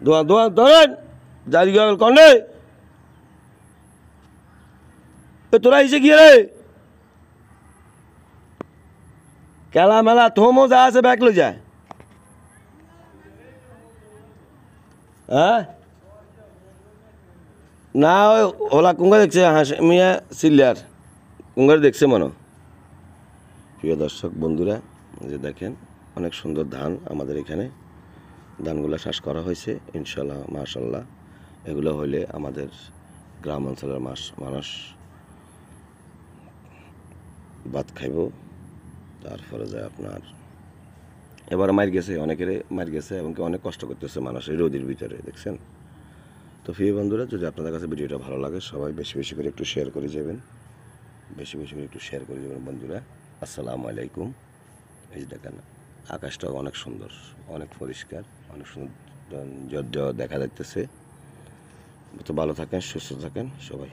দোয়া দোয়া ধরেন জারি গেল কনে তোরা এসে গিয়ে রে কেলা মেলা থমো যা আছে ব্যাক লই যায় হ্যাঁ না ওই ওলা কুঙ্গা দেখছে হাঁস মিয়া সিলিয়ার কুঙ্গার দেখছে মনো। প্রিয় দর্শক বন্ধুরা যে দেখেন অনেক সুন্দর ধান আমাদের এখানে ধানগুলো চাষ করা হয়েছে ইনশাল্লাহ মাশাল্লাহ। এগুলো হলে আমাদের গ্রাম অঞ্চলের মানুষ ভাত খাইব। তারপরে যায় আপনার এবার মার গেছে অনেকের মার গেছে এবং অনেক কষ্ট করতেছে মানুষের রোদের ভিতরে দেখছেন। তো প্রিয় বন্ধুরা যদি আপনাদের কাছে ভিডিওটা ভালো লাগে সবাই বেশি বেশি করে একটু শেয়ার করে যাবেন, বেশি বেশি করে একটু শেয়ার করে যাবেন বন্ধুরা। আসসালামু আলাইকুম। এই যে দেখেন আকাশটা অনেক সুন্দর, অনেক পরিষ্কার, অনেক সুন্দর দেখা যাইতেছে। তো ভালো থাকেন, সুস্থ থাকেন সবাই।